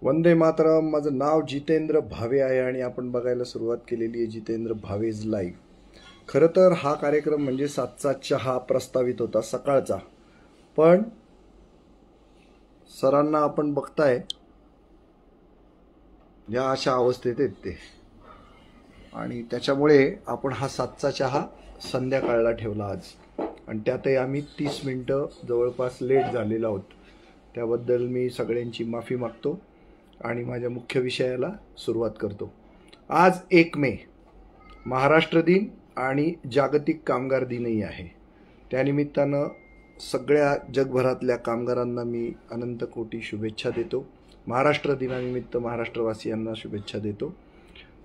वंदे मातरम. माझं नाव जितेंद्र भावे आहे आणि आपण बघायला सुरुवात केलेली आहे जितेंद्र भावेज लाईव्ह. खरं तर हा कार्यक्रम म्हणजे 7चा चहा प्रस्तावित होता सकाळचा, पण सरांना आपण बघताय या अशा अवस्थेत आहेत ते, आणि त्याच्यामुळे आपण हा 7चा चहा संध्याकाळला ठेवला आज, आणि त्यातही आम्ही 30 मिनिटं जवळपास लेट झालेलो आहोत. त्याबद्दल मी सगळ्यांची माफी मागतो आणि माझ्या मुख्य विषयाला सुरुवात करतो. आज 1 मे महाराष्ट्र दिन आणि जागतिक कामगार दिनही आहे. त्यानिमित्तानं सगळ्या जगभरातल्या कामगारांना मी अनंत कोटी शुभेच्छा देतो. महाराष्ट्र दिनानिमित्त महाराष्ट्रवासियांना शुभेच्छा देतो.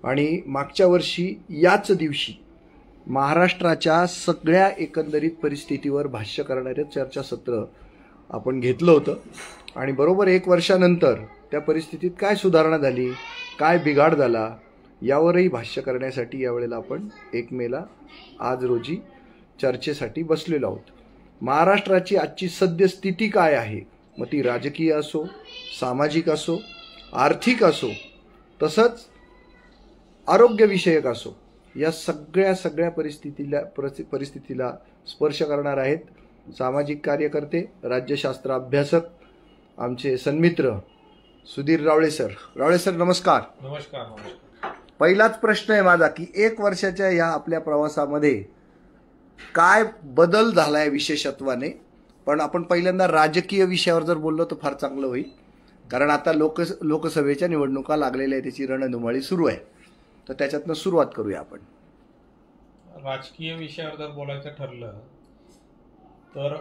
आणि मागच्या वर्षी याच दिवशी महाराष्ट्राच्या सगळ्या एकंदरीत परिस्थितीवर भाष्य करणारे चर्चासत्र आपण घेतलं होतं, आणि बरोबर 1 वर्षानंतर त्या परिस्थितीत काय सुधारणा झाली, काय बिघाड झाला, यावरही भाष्य करण्यासाठी यावेळेला आपण 1 मेला आज रोजी चर्चेसाठी बसलेलो आहोत. महाराष्ट्राची आजची सद्यस्थिती काय आहे, मग ती राजकीय असो, सामाजिक असो, आर्थिक असो, तसंच आरोग्यविषयक असो, या सगळ्या परिस्थितीला स्पर्श करणार आहेत सामाजिक कार्यकर्ते, राज्यशास्त्र अभ्यासक, आमचे सन्मित्र सुधीर रावळे सर. रावळे सर, नमस्कार. नमस्कार. पहिलाच प्रश्न आहे माझा की 1 वर्षाच्या या आपल्या प्रवासामध्ये काय बदल झालाय विशेषत्वाने, पण आपण पहिल्यांदा राजकीय विषयावर जर बोललो तर फार चांगलं होईल, कारण आता लोकसभेच्या निवडणुका लागलेल्या आहेत, त्याची रणधुमाळी सुरू आहे, तर त्याच्यातनं सुरुवात करूया आपण. राजकीय विषयावर जर बोलायचं ठरलं तर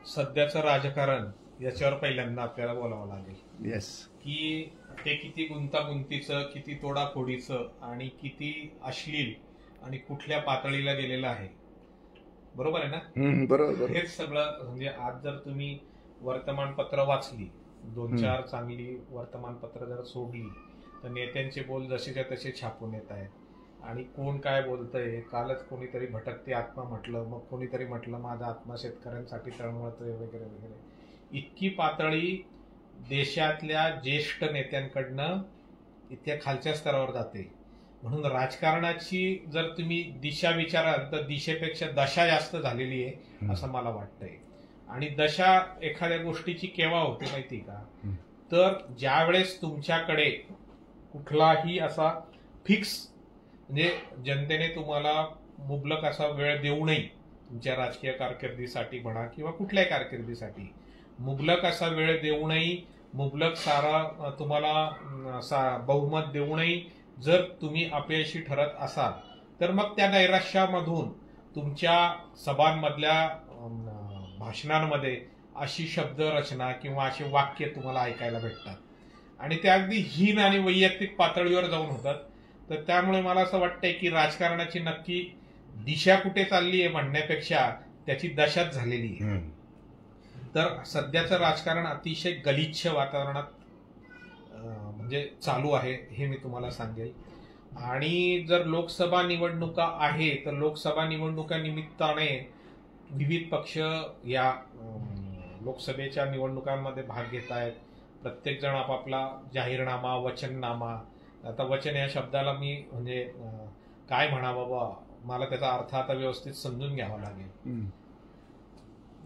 सध्याचं राजकारण याच्यावर पहिल्यांदा आपल्याला बोलावं लागेल. येस. की ते किती गुंतागुंतीचं, किती तोडाफोडीचं आणि किती अश्लील आणि कुठल्या पातळीला गेलेलं आहे. बरोबर आहे ना? बरोबर. हेच सगळं म्हणजे आज जर तुम्ही वर्तमानपत्र वाचली, 2-4 चांगली वर्तमानपत्र जर सोडली, तर नेत्यांचे बोल जसेच्या तसे छापून येत आहेत. आणि कोण काय बोलतंय, कालच कोणीतरी भटकते आत्मा म्हटलं, मग कोणीतरी म्हटलं माझा आत्मा शेतकऱ्यांसाठी तळमळतोय वगैरे वगैरे. इतकी पातळी देशातल्या ज्येष्ठ नेत्यांकडनं इतक्या खालच्या स्तरावर जाते. म्हणून राजकारणाची जर तुम्ही दिशा विचाराल तर दिशेपेक्षा दशा जास्त झालेली आहे असं मला वाटतंय. आणि दशा एखाद्या गोष्टीची केव्हा होते माहिती का, तर ज्या वेळेस तुमच्याकडे कुठलाही असा फिक्स, म्हणजे जनतेने तुम्हाला मुबलक असा वेळ देऊ नये, तुमच्या राजकीय कारकिर्दीसाठी म्हणा किंवा कुठल्याही कारकिर्दीसाठी मुबलक असा वेळ देऊ नये, मुबलक सारा तुम्हाला बहुमत देऊ नये. जर तुम्ही अपयशी ठरत असाल तर मग त्या नैराश्यामधून तुमच्या सभांमधल्या भाषणांमध्ये अशी शब्दरचना किंवा अशी वाक्य तुम्हाला ऐकायला भेटतात, आणि ते अगदी हीन आणि वैयक्तिक पातळीवर जाऊन होतात. तर त्यामुळे मला असं वाटतंय की राजकारणाची नक्की दिशा कुठे चालली आहे म्हणण्यापेक्षा त्याची दशाच झालेली आहे. तर सध्याचं राजकारण अतिशय गलिच्छ वातावरणात म्हणजे चालू आहे हे मी तुम्हाला सांगेल. आणि जर लोकसभा निवडणुका आहे तर लोकसभा निवडणुका निमित्ताने विविध पक्ष या लोकसभेच्या निवडणुकांमध्ये भाग घेत आहेत. प्रत्येक जण आपापला जाहीरनामा, वचननामा, आता वचन या शब्दाला मी म्हणजे काय म्हणा बाबा, मला त्याचा अर्थ आता व्यवस्थित समजून घ्यावा लागेल.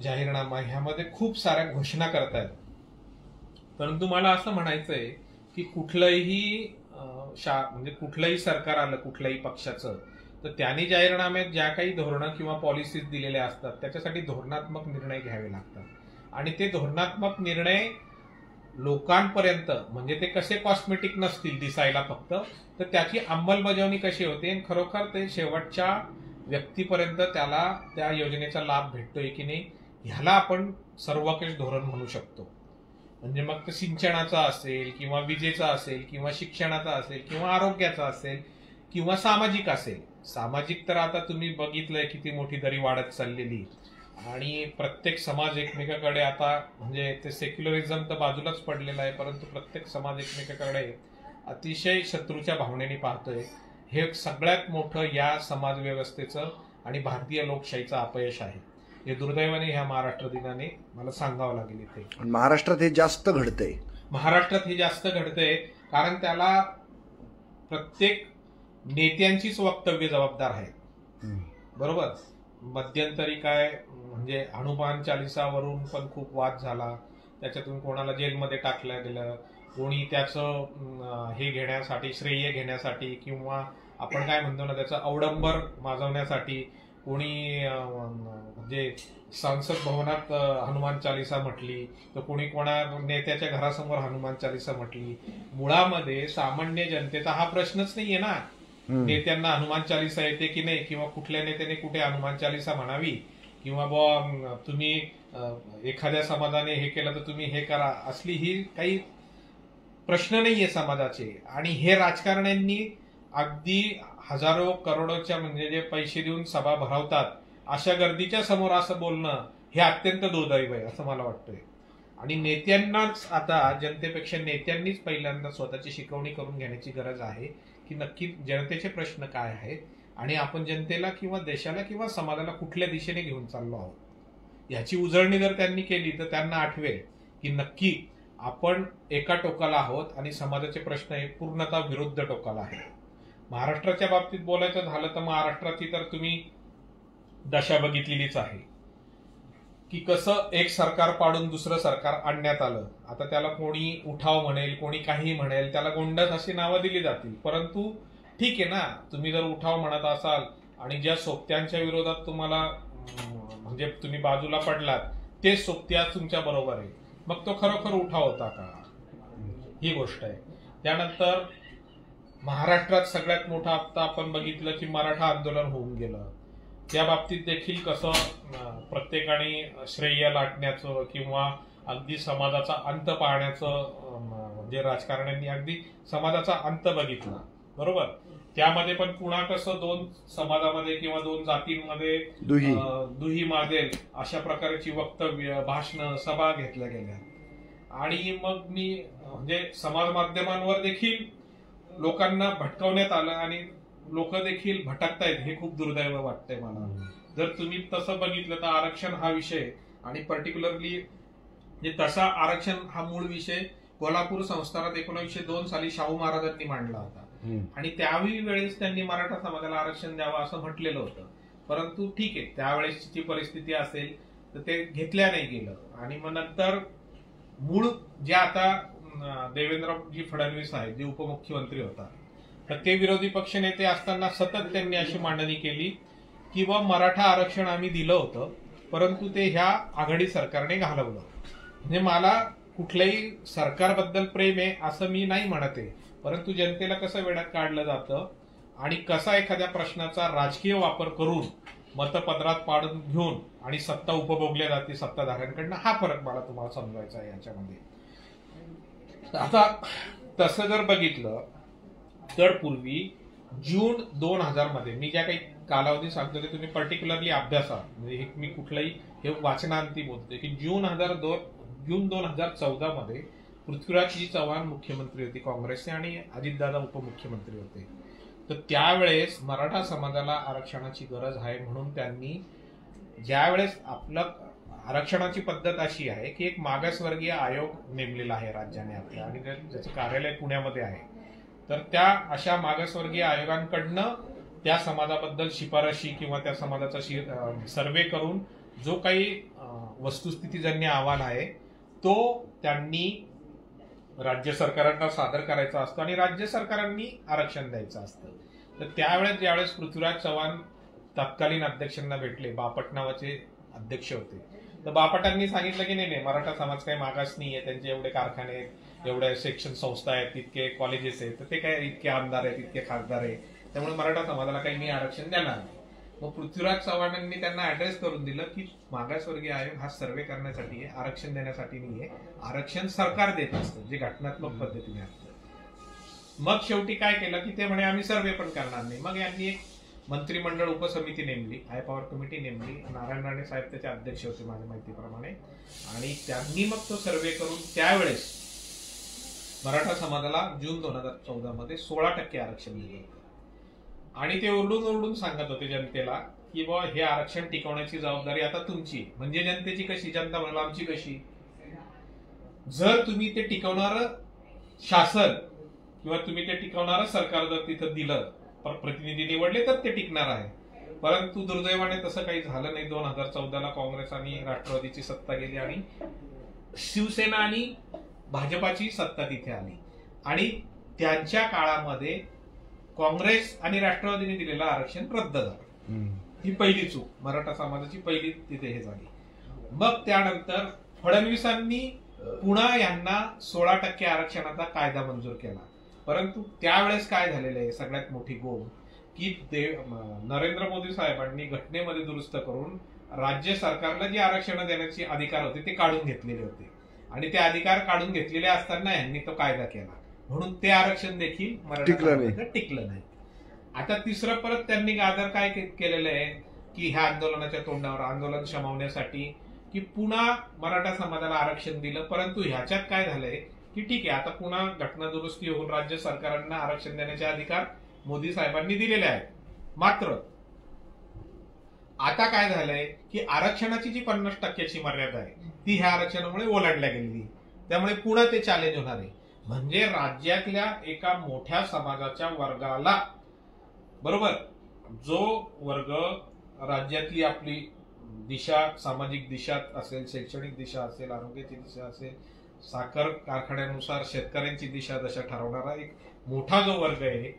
जाहीरनामा ह्यामध्ये खूप साऱ्या घोषणा करतायत, परंतु मला असं म्हणायचंय की कुठलंही म्हणजे कुठलंही सरकार आलं कुठल्याही पक्षाचं, तर त्यांनी जाहीरनाम्यात ज्या काही धोरणं किंवा पॉलिसीज दिलेल्या असतात त्याच्यासाठी धोरणात्मक निर्णय घ्यावे लागतात. आणि ते धोरणात्मक निर्णय लोकांपर्यंत, म्हणजे ते कसे कॉस्मेटिक नसतील दिसायला फक्त, तर त्याची अंमलबजावणी कशी होते आणि खरोखर ते शेवटच्या व्यक्तीपर्यंत त्याला त्या योजनेचा लाभ भेटतोय की नाही, ह्याला आपण सर्वकष धोरण म्हणू शकतो. म्हणजे मग ते सिंचनाचा असेल किंवा विजेचा असेल किंवा शिक्षणाचा असेल किंवा आरोग्याचा असेल किंवा सामाजिक असेल. सामाजिक तर आता तुम्ही बघितलंय किती मोठी दरी वाढत चाललेली, आणि प्रत्येक समाज एकमेकाकडे आता, म्हणजे ते सेक्युलरिझम तर बाजूलाच पडलेलं आहे, परंतु प्रत्येक समाज एकमेकाकडे अतिशय शत्रूच्या भावनेने पाहतोय. हे सगळ्यात मोठं या समाज व्यवस्थेचं आणि भारतीय लोकशाहीचं अपयश आहे. हे दुर्दैवाने ह्या महाराष्ट्र दिनाने मला सांगावं लागेल. इथे महाराष्ट्रात हे जास्त घडतंय. महाराष्ट्रात हे जास्त घडतंय कारण त्याला प्रत्येक नेत्यांचीच वक्तव्य जबाबदार आहेत. बरोबर. मध्यंतरी काय म्हणजे हनुमान चालिसावरून पण खूप वाद झाला, त्याच्यातून कोणाला जेलमध्ये टाकलं गेलं, कोणी त्याचं हे घेण्यासाठी, श्रेय घेण्यासाठी किंवा आपण काय म्हणतो ना त्याचं अवडंबर माजवण्यासाठी कोणी म्हणजे संसद भवनात हनुमान चालिसा म्हटली, तर कोणी कोणा नेत्याच्या घरासमोर हनुमान चालिसा म्हटली. मुळामध्ये सामान्य जनतेचा हा प्रश्नच नाहीये ना, नेत्यांना हनुमान चालिसा येते की नाही, किंवा कुठल्या नेत्याने कुठे हनुमान चालिसा म्हणावी, किंवा बुवा तुम्ही एखाद्या समाजाने हे केलं तर तुम्ही हे करा, असली ही काही प्रश्न नाहीये समाजाचे. आणि हे राजकारण्यांनी अगदी हजारो करोडोच्या म्हणजे जे पैसे देऊन सभा भरवतात अशा गर्दीच्या समोर असं बोलणं हे अत्यंत दुर्दैव आहे असं मला वाटतंय. आणि नेत्यांनाच आता जनतेपेक्षा नेत्यांनीच पहिल्यांदा स्वतःची शिकवणी करून घेण्याची गरज आहे की नक्की जनतेचे प्रश्न काय आहेत आणि आपण जनतेला किंवा देशाला किंवा समाजाला कुठल्या दिशेने घेऊन चाललो आहोत याची उजळणी जर त्यांनी केली तर त्यांना आठवेल की नक्की आपण एका टोकाला आहोत आणि समाजाचे प्रश्न हे पूर्णतः विरुद्ध टोकाला आहेत. महाराष्ट्राच्या बाबतीत बोलायचं झालं तर महाराष्ट्राची तर तुम्ही दशा बघितलेलीच आहे की कसं एक सरकार पाडून दुसरं सरकार आणण्यात आलं. आता त्याला कोणी उठाव म्हणेल, कोणी काही म्हणेल, त्याला गोंडस अशी नावं दिली जातील. परंतु ठीक आहे ना, तुम्ही जर उठाव म्हणत असाल आणि ज्या सोबत्यांच्या विरोधात तुम्हाला म्हणजे तुम्ही बाजूला पडलात ते सोबती आज तुमच्या बरोबर आहे, मग तो खरोखर उठाव होता का, ही गोष्ट आहे. त्यानंतर महाराष्ट्रात सगळ्यात मोठं आता आपण बघितलं की मराठा आंदोलन होऊन गेलं. त्या बाबतीत देखील कसं प्रत्येकाने श्रेय लाटण्याचं किंवा अगदी समाजाचा अंत पाहण्याचं म्हणजे राजकारण्यांनी अगदी समाजाचा अंत बघितला. बरोबर. त्यामध्ये पण पुन्हा कसं दोन समाजामध्ये किंवा दोन जातींमध्ये दुही मागेल अशा प्रकारची वक्तव्य, भाषणं, सभा घेतल्या गेल्या. आणि मग मी म्हणजे समाज माध्यमांवर देखील लोकांना भटकवण्यात आलं आणि लोक देखील भटकतायत, हे खूप दुर्दैव वाटतंय मला. जर तुम्ही तसं बघितलं तर आरक्षण हा विषय आणि पर्टिक्युलरली तसा आरक्षण हा मूळ विषय कोल्हापूर संस्थानात 1902 साली शाहू महाराजांनी मांडला होता आणि त्यावेळी वेळेस त्यांनी मराठा समाजाला आरक्षण द्यावं असं म्हटलेलं होतं. परंतु ठीक आहे, त्यावेळेसची जी परिस्थिती असेल तर ते घेतल्या नाही गेलं. आणि मग नंतर मूळ जे आता देवेंद्रजी फडणवीस आहेत, जे उपमुख्यमंत्री होता, तर ते विरोधी पक्ष नेते असताना सतत त्यांनी अशी मांडणी केली की बा मराठा आरक्षण आम्ही दिलं होतं परंतु ते ह्या आघाडी सरकारने घालवलं. म्हणजे मला कुठल्याही सरकारबद्दल प्रेम आहे असं मी नाही म्हणत आहे, परंतु जनतेला कसं वेड्यात काढलं जातं आणि कसा एखाद्या प्रश्नाचा राजकीय वापर करून मतपत्रात पाडून घेऊन आणि सत्ता उपभोगल्या जाते सत्ताधाऱ्यांकडनं, हा फरक मला तुम्हाला समजायचा आहे याच्यामध्ये. आता तसं जर बघितलं तर पूर्वी जून 2000 मध्ये मी ज्या काही कालावधी सांगतो ते तुम्ही पर्टिक्युलरली अभ्यासा, म्हणजे मी कुठलंही हे वाचनांती बोलतोय की जून 2014 मध्ये पृथ्वीराजजी चव्हाण मुख्यमंत्री होते काँग्रेसचे आणि अजितदादा उपमुख्यमंत्री होते. तर त्यावेळेस मराठा समाजाला आरक्षणाची गरज आहे म्हणून त्यांनी ज्यावेळेस आपलं आरक्षणाची पद्धत अशी आहे की एक मागासवर्गीय आयोग नेमलेला आहे राज्याने आपल्या आणि ज्याचं कार्यालय पुण्यामध्ये आहे. तर त्या अशा मागासवर्गीय आयोगांकडनं त्या समाजाबद्दल शिफारशी किंवा त्या समाजाचा सर्वे करून जो काही वस्तुस्थितीजन्य अहवाल आहे तो त्यांनी राज्य सरकारांना सादर करायचा असतो आणि राज्य सरकारांनी आरक्षण द्यायचं असतं. तर त्यावेळेस ज्यावेळेस पृथ्वीराज चव्हाण तत्कालीन अध्यक्षांना भेटले, बापट नावाचे अध्यक्ष होते, तर बापटांनी सांगितलं की नाही मराठा समाज काही मागास नाहीये, त्यांचे एवढे कारखाने आहेत, एवढे शिक्षण संस्था आहेत, तितके कॉलेजेस आहेत, तर ते काय इतके आमदार आहेत, इतके खासदार आहे, त्यामुळे मराठा समाजाला काही मी आरक्षण देणार नाही. मग पृथ्वीराज चव्हाणांनी त्यांना ऍड्रेस करून दिलं की मागासवर्गीय आयोग हा सर्वे करण्यासाठी आहे, आरक्षण देण्यासाठी नाहीये, आरक्षण सरकार देत असतं जे घटनात्मक पद्धतीने असतं. मग शेवटी काय केलं की ते म्हणे आम्ही सर्वे पण करणार नाही. मग यांनी एक मंत्रिमंडळ उपसमिती नेमली, हाय पॉवर कमिटी नेमली, नारायण राणे साहेब त्याचे अध्यक्ष होते माझ्या माहितीप्रमाणे, आणि त्यांनी मग तो सर्वे करून त्यावेळेस मराठा समाजाला जून 2014 मध्ये 16% आरक्षण दिलं होतं. आणि ते ओरडून सांगत होते जनतेला की बा हे आरक्षण टिकवण्याची जबाबदारी आता तुमची. म्हणजे जनतेची कशी, जनता म्हणाला आमची कशी, जर तुम्ही ते टिकवणारं शासन किंवा तुम्ही ते टिकवणारं सरकार जर तिथं दिलं, प्रतिनिधी निवडले तर ते टिकणार आहे. परंतु दुर्दैवाने तसं काही झालं नाही. 2014ला काँग्रेस आणि राष्ट्रवादीची सत्ता गेली आणि शिवसेना आणि भाजपाची सत्ता तिथे आली. आणि त्यांच्या काळामध्ये काँग्रेस आणि राष्ट्रवादीने दिलेलं आरक्षण रद्द झालं. ही पहिली चूक, मराठा समाजाची पहिली तिथे हे झाली. मग त्यानंतर फडणवीसांनी पुन्हा यांना 16% आरक्षणाचा कायदा मंजूर केला. परंतु त्यावेळेस काय झालेलं आहे, सगळ्यात मोठी गोष्ट की नरेंद्र मोदी साहेबांनी घटनेमध्ये दुरुस्त करून राज्य सरकारला जे आरक्षण देण्याचे अधिकार होते ते काढून घेतलेले होते. आणि ते अधिकार काढून घेतलेले असताना यांनी तो कायदा केला, म्हणून ते आरक्षण देखील मराठा टिकलं नाही. आता तिसरं परत त्यांनी गाजर काय केलेलं आहे की ह्या आंदोलनाच्या तोंडावर आंदोलन शमवण्यासाठी की पुन्हा मराठा समाजाला आरक्षण दिलं. परंतु ह्याच्यात काय झालंय की ठीक आहे, आता पुन्हा घटना दुरुस्ती होऊन राज्य सरकारांना आरक्षण देण्याचे अधिकार मोदी साहेबांनी दिलेले आहेत. मात्र आता काय झालंय की आरक्षणाची जी 50%ची मर्यादा आहे ती ह्या आरक्षणामुळे ओलांडल्या गेलेली. त्यामुळे पुन्हा ते चॅलेंज होणार आहे. म्हणजे राज्यातल्या एका मोठ्या समाजाच्या वर्गाला, बरोबर, जो वर्ग राज्यातली आपली दिशा, सामाजिक दिशा असेल, शैक्षणिक दिशा असेल, आरोग्याची दिशा असेल, साखर कारखान्यानुसार शेतकऱ्यांची दिशा जशा ठरवणारा एक मोठा जो वर्ग आहे,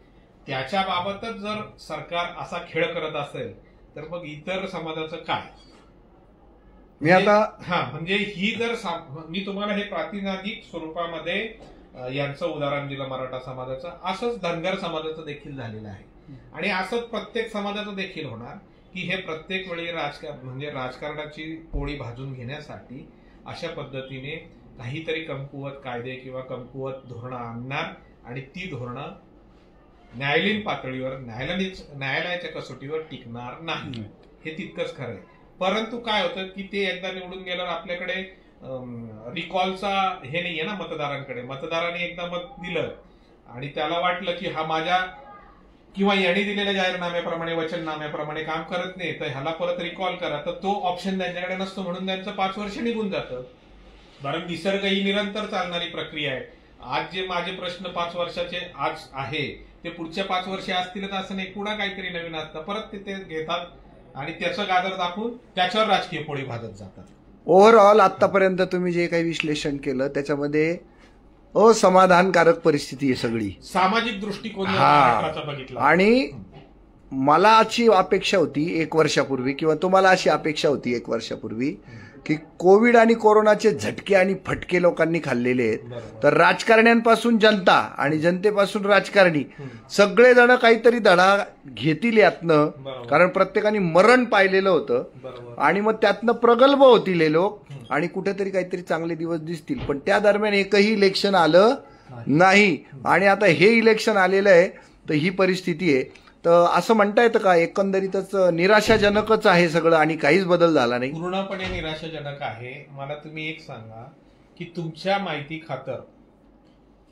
त्याच्या बाबतच जर सरकार असा खेळ करत असेल तर मग इतर समाजाचं काय. मी आता म्हणजे ही जर मी तुम्हाला हे प्रातिनिधिक स्वरूपामध्ये यांचं उदाहरण दिलं मराठा समाजाचं, असंच धनगर समाजाचं देखील झालेलं आहे. आणि असंच प्रत्येक समाजाचं देखील होणार की हे प्रत्येक वेळी राजकारणाची पोळी भाजून घेण्यासाठी अशा पद्धतीने काहीतरी कमकुवत कायदे किंवा कमकुवत धोरणं आणणार आणि ती धोरणं न्यायालयीन पातळीवर न्यायालयाच्या कसोटीवर टिकणार नाही. हे तितकंच खरं आहे. परंतु काय होतं की ते एकदा निवडून गेल्यावर आपल्याकडे रिकॉलचा हे नाहीये ना मतदारांकडे. मतदारांनी एकदा मत दिलं आणि त्याला वाटलं की हा माझ्या किंवा यांनी दिलेल्या जाहीरनाम्याप्रमाणे, वचननाम्याप्रमाणे काम करत नाही, तर ह्याला परत रिकॉल करा, तर तो ऑप्शन त्यांच्याकडे नसतो. म्हणून त्यांचं 5 वर्ष निघून जातं. कारण निसर्ग ही निरंतर चालणारी प्रक्रिया आहे. आज जे माझे प्रश्न 5 वर्षाचे आज आहे ते पुढच्या 5 वर्षे असतीलच असं नाही, पुन्हा काहीतरी नवीन असतं, परत ते घेतात आणि त्याचं गाजर दाखवून त्याच्यावर राजकीय पोळी भाजत जातात. ओव्हरऑल आतापर्यंत तुम्ही जे काही विश्लेषण केलं त्याच्यामध्ये असमाधानकारक परिस्थिती आहे सगळी, सामाजिक दृष्टिकोन बघितला. आणि मला अशी अपेक्षा होती 1 वर्षापूर्वी किंवा तुम्हाला अशी अपेक्षा होती 1 वर्षापूर्वी की कोविड आणि कोरोनाचे झटके आणि फटके लोकांनी खाल्लेले आहेत, तर राजकारण्यांपासून जनता आणि जनतेपासून राजकारणी सगळेजण काहीतरी धडा घेतील यातनं. कारण प्रत्येकाने मरण पाहिलेलं होतं आणि मग त्यातनं प्रगल्भ होतील हे लोक आणि कुठेतरी काहीतरी चांगले दिवस दिसतील. पण त्या दरम्यान एकही इलेक्शन आलं नाही आणि आता हे इलेक्शन आलेलं आहे तर ही परिस्थिती आहे. तर असं म्हणता येतं का एकंदरीतच निराशाजनकच आहे सगळं आणि काहीच बदल झाला नाही? पूर्णपणे निराशाजनक आहे. मला तुम्ही एक सांगा की तुमच्या माहिती खातर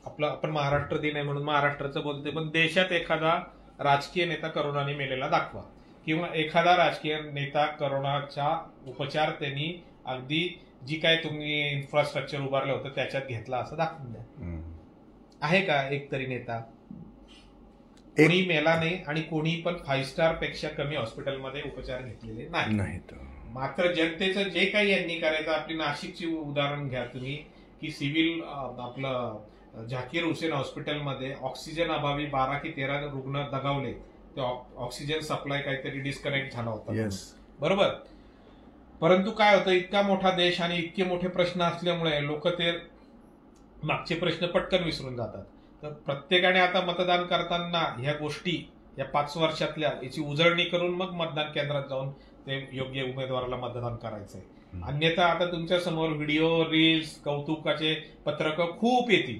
आपण महाराष्ट्र दिन आहे म्हणून महाराष्ट्राचं बोलते, पण देशात एखादा राजकीय नेता करोनाने मेलेला दाखवा किंवा एखादा राजकीय नेता करोनाचा उपचार त्यांनी अगदी जी काय तुम्ही इन्फ्रास्ट्रक्चर उभारलं होतं त्याच्यात घेतला असं दाखवून द्या. आहे का एक तरी नेता? कोणी मेला नाही आणि कोणी पण 5 स्टार पेक्षा कमी हॉस्पिटलमध्ये उपचार घेतलेले नाही. मात्र जनतेचं जे काही यांनी करायचं, आपली नाशिकची उदाहरण घ्या तुम्ही की सिव्हिल आपलं झाकीर हुसेन हॉस्पिटलमध्ये ऑक्सिजन अभावी 12 की 13 रुग्ण दगावले. ते ऑक्सिजन सप्लाय काहीतरी डिस्कनेक्ट झाला होता, बरोबर. परंतु काय होतं, इतका मोठा देश आणि इतके मोठे प्रश्न असल्यामुळे लोक ते मागचे प्रश्न पटकन विसरून जातात. तर प्रत्येकाने आता मतदान करताना ह्या गोष्टी या 5 वर्षातल्या याची उजळणी करून मग मतदान केंद्रात जाऊन ते योग्य उमेदवाराला मतदान करायचंय. अन्यथा आता तुमच्या समोर व्हिडिओ, रील्स, कौतुकाचे पत्रक खूप येतील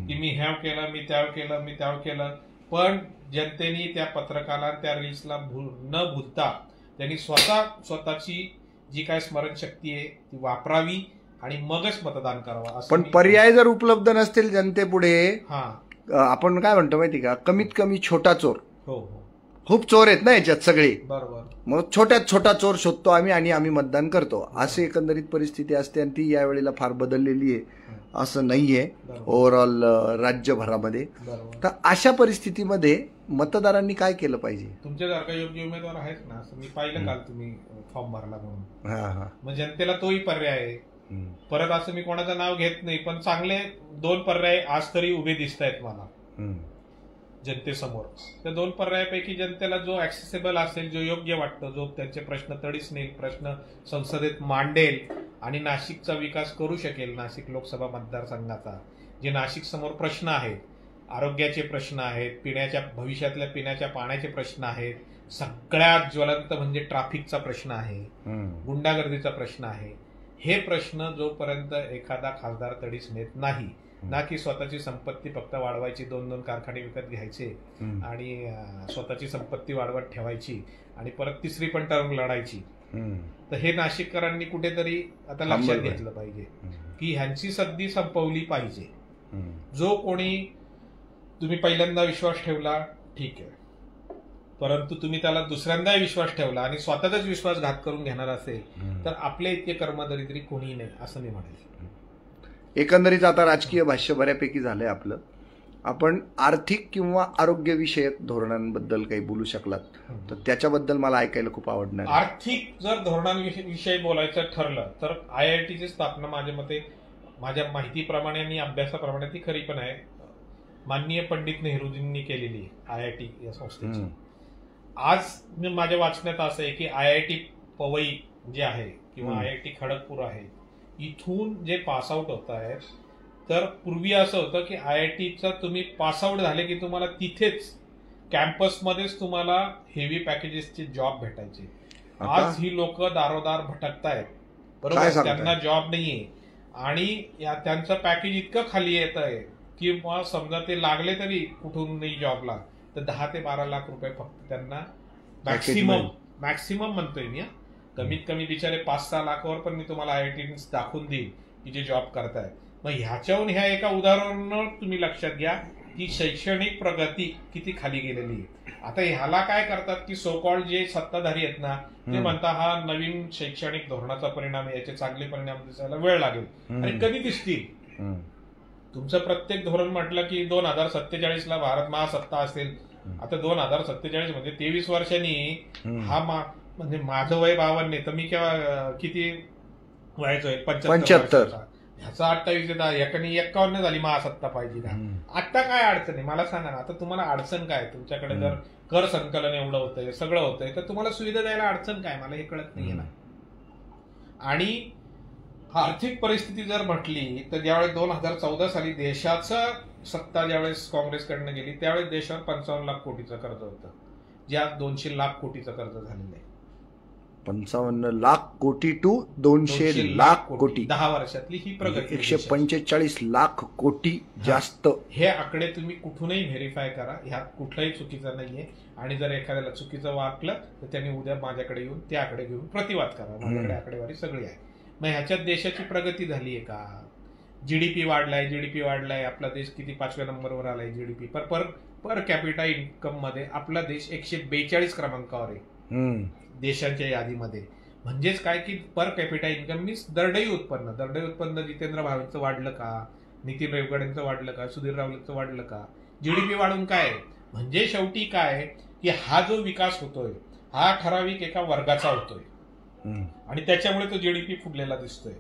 की मी ह्या केलं, मी त्या केलं, मी त्या केलं. पण जनतेने त्या पत्रकाला, त्या रील्सला न भूलता त्यांनी स्वतःची जी काय स्मरणशक्ती आहे ती वापरावी आणि मगच मतदान करावं. पण पर्याय जर उपलब्ध नसतील जनतेपुढे, आपण काय म्हणतो माहिती का, कमीत कमी छोटा चोर. खूप चोर आहेत ना याच्यात सगळे, बरोबर. मग छोट्यात छोटा चोर शोधतो आम्ही आणि आम्ही मतदान करतो, अशी एकंदरीत परिस्थिती असते आणि ती यावेळेला फार बदललेली आहे. असं नाहीये बरोबर. ओव्हरऑल राज्यभरामध्ये. बरोबर. तर अशा परिस्थितीमध्ये मतदारांनी काय केलं पाहिजे? तुमच्यासारखा योग्य उमेदवार आहेच ना, असं मी पाहिलं काल तुम्ही फॉर्म भरला म्हणून. हा हा. मग जनतेला तोही पर्याय आहे. परत असं मी कोणाचं नाव घेत नाही, पण चांगले 2 पर्याय आज तरी उभे दिसत आहेत मला जनतेसमोर. त्या 2 पर्यायापैकी जनतेला जो ऍक्सेसिबल असेल, जो योग्य वाटतं, जो त्यांचे प्रश्न तडीस नेईल, प्रश्न संसदेत मांडेल आणि नाशिकचा विकास करू शकेल, नाशिक लोकसभा मतदारसंघाचा, जे नाशिक समोर प्रश्न आहेत, आरोग्याचे प्रश्न आहेत, भविष्यातल्या पिण्याच्या पाण्याचे प्रश्न आहेत, सगळ्यात ज्वलंत म्हणजे ट्रॅफिकचा प्रश्न आहे, गुंडागर्दीचा प्रश्न आहे. हे प्रश्न जोपर्यंत एखादा खासदार तडीस नेत नाही, ना की स्वतःची संपत्ती फक्त वाढवायची, 2-2 कारखाने विकत घ्यायचे आणि स्वतःची संपत्ती वाढवत ठेवायची आणि परत तिसरी पण टर्म लढायची, तर हे नाशिककरांनी कुठेतरी आता लक्षात घेतलं पाहिजे की ह्यांची सद्दी संपवली पाहिजे. जो कोणी तुम्ही पहिल्यांदा विश्वास ठेवला ठीक आहे, परंतु तुम्ही त्याला दुसऱ्यांदा विश्वास ठेवला आणि स्वतःचाच विश्वासघात करून घेणार असेल तर आपल्या इतके कर्मदरिद्री कोणीही नाही असं मी म्हणेल. एकंदरीत आता राजकीय भाष्य बऱ्यापैकी झालंय आपलं. आपण आर्थिक किंवा आरोग्यविषयक धोरणांबद्दल काही बोलू शकलात तर त्याच्याबद्दल मला ऐकायला खूप आवडणार. आर्थिक जर धोरणांविषयी बोलायचं ठरलं तर IITची स्थापना माझ्या मते, माझ्या माहितीप्रमाणे आणि अभ्यासाप्रमाणे ती खरी पण आहे, माननीय पंडित नेहरूजींनी केलेली IIT या संस्थेची. आज माझ्या वाचण्यात असं आहे की IIT पवई जे आहे किंवा IIT खडगपूर आहे, इथून जे पासआउट होत आहेत, तर पूर्वी असं होतं की IITचा तुम्ही पासआउट झाले की तुम्हाला तिथेच कॅम्पसमध्येच तुम्हाला हेवी पॅकेजेसचे जॉब भेटायचे. आज ही लोक दारोदार भटकतायत, बरोबर, त्यांना जॉब नाहीये आणि त्यांचं पॅकेज इतकं खाली येत आहे की समजा ते लागले तरी कुठून नाही जॉबला तर 10 ते 12 लाख रुपये फक्त त्यांना मॅक्सिमम म्हणतोय मी, कमीत कमी बिचारे 5-6 लाखावर पण मी तुम्हाला IIT दाखवून देईल की जे जॉब करताय. मग ह्याच्याहून ह्या एका उदाहरणावर तुम्ही लक्षात घ्या की शैक्षणिक प्रगती किती खाली गेलेली आहे. आता ह्याला काय करतात की सो कॉल्ड जे सत्ताधारी आहेत ना ते म्हणतात हा नवीन शैक्षणिक धोरणाचा परिणाम आहे, याचे चांगले परिणाम दिसायला वेळ लागेल. आणि कधी दिसतील? तुमचं प्रत्येक धोरण म्हटलं की 2047ला भारत महासत्ता असेल. आता 2047 म्हणजे 23 वर्षांनी हा म्हणजे माझं वय 52 तर मी केव्हा किती व्हायचं आहे 75. ह्याचा 28 एकाने 51 झाली महासत्ता पाहिजे ना. आता काय अडचण आहे मला सांगा ना. आता तुम्हाला अडचण काय? तुमच्याकडे जर कर संकलन एवढं होतंय, सगळं होतंय, तर तुम्हाला सुविधा द्यायला अडचण काय? मला हे कळत नाहीये ना. आणि आर्थिक परिस्थिती जर म्हटली तर ज्यावेळेस 2014 साली देशाचं सत्ता ज्यावेळेस काँग्रेसकडनं गेली त्यावेळेस देशावर 55 लाख कोटीचं कर्ज होतं, ज्या 200 लाख कोटीचं कर्ज झालेलं आहे. 55 लाख कोटी टू 200 लाख कोटी 10 वर्षातली ही प्रगती. 145 लाख कोटी जास्त. हे आकडे तुम्ही कुठूनही व्हेरीफाय करा, ह्यात कुठलाही चुकीचं नाहीये. आणि जर एखाद्याला चुकीचं वाटलं तर त्यांनी उद्या माझ्याकडे येऊन ते आकडे घेऊन प्रतिवाद करा. माझ्याकडे आकडेवारी सगळी आहे. मग ह्याच्यात देशाची प्रगती झालीये का? जीडीपी वाढलाय. आपला देश किती 5व्या नंबरवर आलाय जीडीपी पर कॅपिटा इन्कम मध्ये. आपला देश 142 क्रमांकावर आहे देशांच्या यादीमध्ये. म्हणजेच काय की पर कॅपिटा इन्कम मीन्स दरडई उत्पन्न जितेंद्र भावेंचं वाढलं का? नितीन रेवगडेंचं वाढलं का? सुधीर रावलेंचं वाढलं का? जीडीपी वाढून काय? म्हणजे शेवटी काय की हा जो विकास होतोय हा ठराविक एका वर्गाचा होतोय आणि त्याच्यामुळे तो जीडीपी फुटलेला दिसतोय.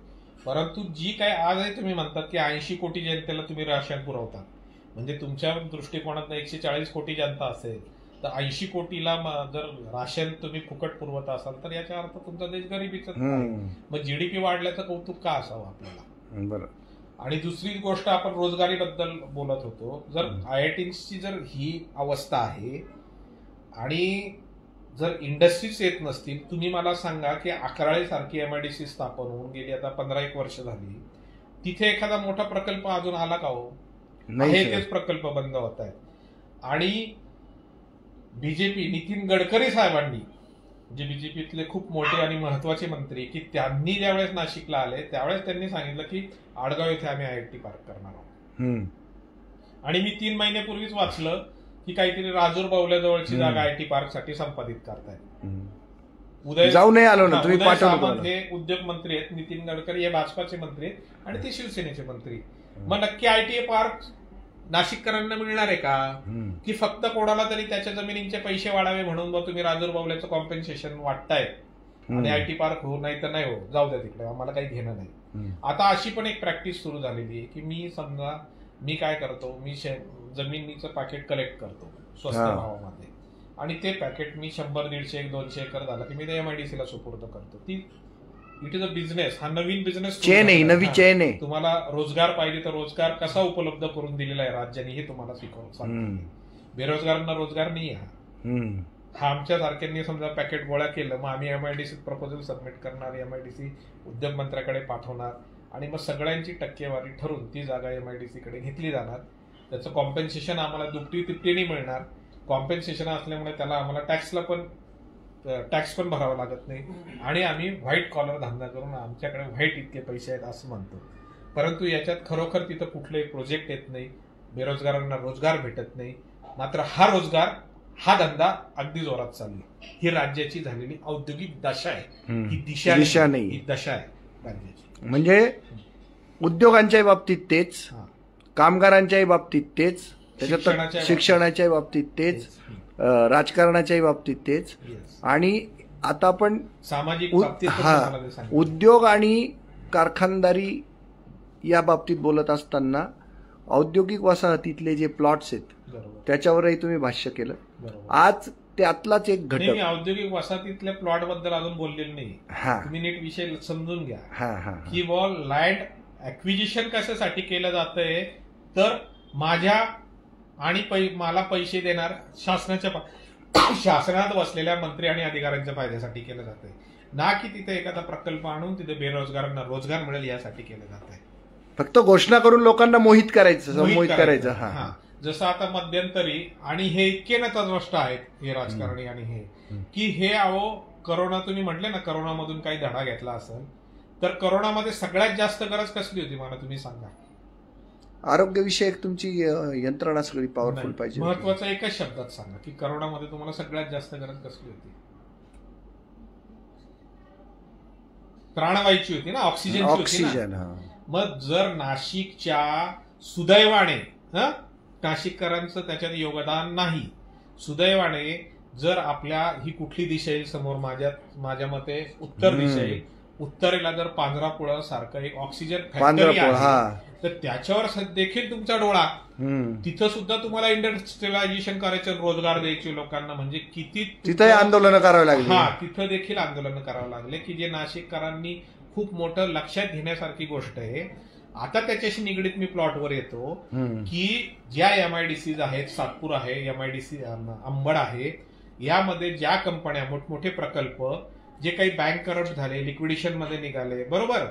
परंतु जी काय आज आहे तुम्ही म्हणतात की 80 कोटी जनतेला तुम्ही राशन पुरवता, म्हणजे तुमच्या दृष्टिकोनात 140 कोटी जनता असेल तर 80 कोटीला जर राशन तुम्ही फुकट पुरवत असाल तर याचा अर्थ तुमचा देश गरिबीचा. मग जीडीपी वाढल्याचं कौतुक का असावं आपल्याला? बरं. आणि दुसरी गोष्ट आपण रोजगारीबद्दल बोलत होतो. जर IITची जर ही अवस्था आहे आणि जर इंडस्ट्रीज येत नसतील, तुम्ही मला सांगा की अकराळे सारखी MIDC स्थापन होऊन गेली आता 15-1 वर्ष झाली, तिथे एखादा मोठा प्रकल्प अजून आला का हो? नाही, तेच प्रकल्प बंद होत आहेत. आणि बीजेपी नितीन गडकरी साहेबांनी, जे बीजेपीतले खूप मोठे आणि महत्वाचे मंत्री, की त्यांनी ज्यावेळेस नाशिकला आले त्यावेळेस त्यांनी सांगितलं की आडगाव येथे आम्ही IIT पार्क करणार आहोत. आणि मी 3 महिन्यापूर्वीच वाचलं की काहीतरी राजूर बावल्याजवळची जागा IIT पार्क साठी संपादित करतायत. जाऊ नाही आलो ना, तुम्ही उदय पाठवलं सामंत मला. हे उद्योग मंत्री आहेत, नितीन गडकरी हे भाजपाचे मंत्री आहेत आणि ते शिवसेनेचे मंत्री. मग नक्की आयटीआय पार्क नाशिककरांना मिळणार आहे का, की फक्त कोणाला तरी त्याच्या जमिनींचे पैसे वाढावे म्हणून मग तुम्ही राजूर बावल्याचं कॉम्पेन्सेशन वाटताय आणि आयटी पार्क हो नाही तर नाही हो, जाऊ द्या तिकडे, आम्हाला काही घेणं नाही. आता अशी पण एक प्रॅक्टिस सुरू झालेली आहे की मी समजा मी काय करतो, मी जमिनीचं पॅकेट कलेक्ट करतो स्वस्त भावामध्ये आणि ते पॅकेट मी 100, 150, 200 एकर झालं की मी ते एमआयडीसी ला सुपूर्द करतो. ती इट इज अ बिझनेस, हा नवीन बिझनेस चेन आहे, नवी चेन आहे. तुम्हाला रोजगार पाहिजे तर रोजगार कसा उपलब्ध करून दिलेला आहे राज्याने हे तुम्हाला शिकवलं. बेरोजगारांना रोजगार नाही आहे. हा आमच्या सारख्यांनी समजा पॅकेट गोळा केलं, मग आम्ही एमआयडीसी प्रपोजल सबमिट करणार, एमआयडीसी उद्योग मंत्र्याकडे पाठवणार आणि मग सगळ्यांची टक्केवारी ठरून ती जागा एमआयडीसी कडे घेतली जाणार. त्याचं कॉम्पेन्सेशन आम्हाला दुपटी तिपटीने मिळणार. कॉम्पेन्सेशन असल्यामुळे त्याला आम्हाला टॅक्स पण भरावा लागत नाही आणि आम्ही व्हाईट कॉलर धंदा करून आमच्याकडे व्हाईट इतके पैसे आहेत असं म्हणतो. परंतु याच्यात खरोखर तिथं कुठलंही प्रोजेक्ट येत नाही, बेरोजगारांना रोजगार भेटत नाही. मात्र हा रोजगार, हा धंदा अगदी जोरात चालू आहे. ही राज्याची झालेली औद्योगिक दशा आहे, ही दिशा नाही, ही दशा आहे राज्याची. म्हणजे उद्योगांच्याही बाबतीत तेच, कामगारांच्याही बाबतीत तेच, त्याच्यात शिक्षणाच्या बाबतीत तेच, राजकारणाच्याही बाबतीत तेच. आणि आता आपण सामाजिक उद्योग आणि कारखानदारी या बाबतीत बोलत असताना औद्योगिक वसाहतीतले जे प्लॉट्स आहेत त्याच्यावरही तुम्ही भाष्य केलं. आज त्यातलाच एक घटक, औद्योगिक वसाहतीतल्या प्लॉट बद्दल अजून बोललेलं नाही. तुम्ही नीट विषय समजून घ्या की लँड ऍक्विजिशन कशासाठी केलं जातंय, तर माझ्या आणि मला पैसे देणार शासनात बसलेल्या मंत्री आणि अधिकाऱ्यांच्या फायद्यासाठी केलं जातंय, ना की तिथे एखादा प्रकल्प आणून तिथे बेरोजगारांना रोजगार मिळेल यासाठी केलं जात आहे. फक्त घोषणा करून लोकांना मोहित करायचं. जसं आता मध्यंतरी, आणि हे इतके नतद्रष्ट आहेत हे राजकारणी आणि हे, की हे करोना, तुम्ही म्हटले ना करोनामधून काही धडा घेतला असेल, तर करोनामध्ये सगळ्यात जास्त गरज कसली होती मला तुम्ही सांगा. आरोग्यविषयक तुमची यंत्रणा सगळी पॉवरफुल पाहिजे. महत्वाचं एकच शब्दात सांगा की करोनामध्ये तुम्हाला सगळ्यात जास्त गरज कसली होती. प्राणवायूची होती ना, ऑक्सिजन. मग जर नाशिकच्या सुदैवाने, नाशिककरांचं त्याच्यात योगदान नाही, सुदैवाने जर आपल्या ही कुठली दिशा येईल समोर, माझ्या मते उत्तर दिशा येईल, उत्तरेला जर पांढरापुळा सारखं एक ऑक्सिजन फॅक्टरी आहे तर त्याच्यावर देखील तुमचा डोळा, तिथं सुद्धा तुम्हाला इंडस्ट्रियलायझेशन करायचं, रोजगार द्यायचे लोकांना, म्हणजे किती तिथे आंदोलन करावं लागले. तिथं देखील आंदोलन करावं लागले, की जे नाशिककरांनी खूप मोठं लक्षात घेण्यासारखी गोष्ट आहे. आता त्याच्याशी निगडीत मी प्लॉटवर येतो की ज्या एमआयडीसीज आहेत, सातपूर आहे, एमआयडीसी अंबड आहे, यामध्ये ज्या कंपन्या मोठमोठे प्रकल्प जे काही बँक करप्ट झाले, लिक्विडेशन मध्ये निघाले, बरोबर,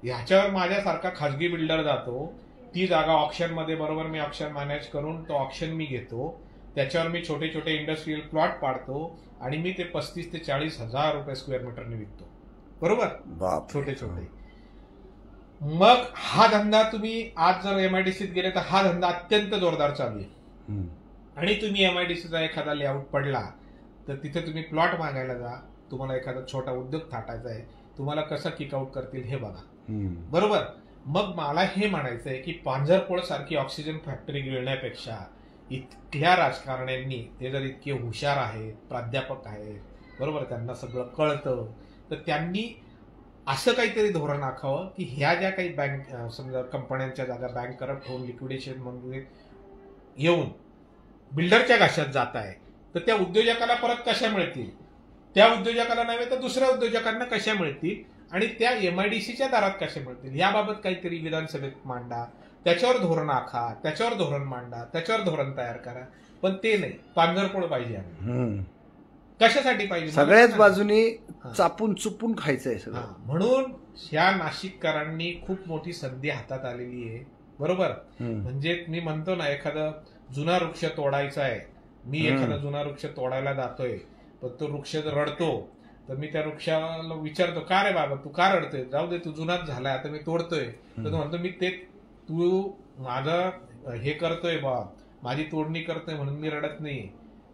ह्याच्यावर माझ्यासारखा खाजगी बिल्डर जातो, ती जागा ऑप्शन मध्ये, बरोबर, मी ऑप्शन मॅनेज करून तो ऑप्शन मी घेतो, त्याच्यावर मी छोटे छोटे इंडस्ट्रियल प्लॉट पाडतो आणि मी ते 35,000 ते 40,000 रुपये स्क्वेअर मीटरने विकतो, बरोबर, छोटे छोटे. मग हा धंदा तुम्ही आज जर एमआयडीसीत गेले तर हा धंदा अत्यंत जोरदार चालू आहे. आणि तुम्ही एमआयडीसीचा एखादा लेआउट पडला तर तिथे तुम्ही प्लॉट मागायला जा, तुम्हाला एखादा छोटा उद्योग थाटायचा आहे, तुम्हाला कसं किकआउट करतील हे बघा, बरोबर. मग मला हे म्हणायचं आहे की पांझरपोळ सारखी ऑक्सिजन फॅक्टरी गिळण्यापेक्षा इतक्या राजकारण्यांनी, ते जर इतके हुशार आहेत, प्राध्यापक आहेत, बरोबर, त्यांना सगळं कळतं, तर त्यांनी असं काहीतरी धोरण आखावं की ह्या ज्या काही बँक समजा कंपन्यांच्या जागा बँक करप्ट होऊन लिक्विडेशन मध्ये येऊन बिल्डरच्या घाशात जात आहे, तर त्या उद्योजकाला परत कशा मिळतील, त्या उद्योजकाला नव्हे तर दुसऱ्या उद्योजकांना कशा मिळतील आणि त्या एमआयडीसीच्या दारात कशा मिळतील, याबाबत काहीतरी विधानसभेत मांडा, त्याच्यावर धोरण आखा, त्याच्यावर धोरण मांडा, त्याच्यावर धोरण तयार करा. पण ते नाही, पांढरपोळ पाहिजे. कशासाठी पाहिजे, सगळ्याच बाजूनी चापून चुपून खायचंय सगळं. म्हणून ह्या नाशिककरांनी खूप मोठी संधी हातात आलेली आहे, बरोबर. म्हणजे मी म्हणतो ना, एखादा जुना वृक्ष तोडायचा आहे, मी एखादा जुना वृक्ष तोडायला जातोय, पण तो वृक्ष रडतो, तर मी त्या वृक्षाला विचारतो, का रे बाबा तू का रडतोय, जाऊ दे तू जुनाच झालाय, आता मी तोडतोय. तर तो म्हणतो, मी ते तू माझं हे करतोय बा, माझी तोडणी करतोय म्हणून मी रडत नाही,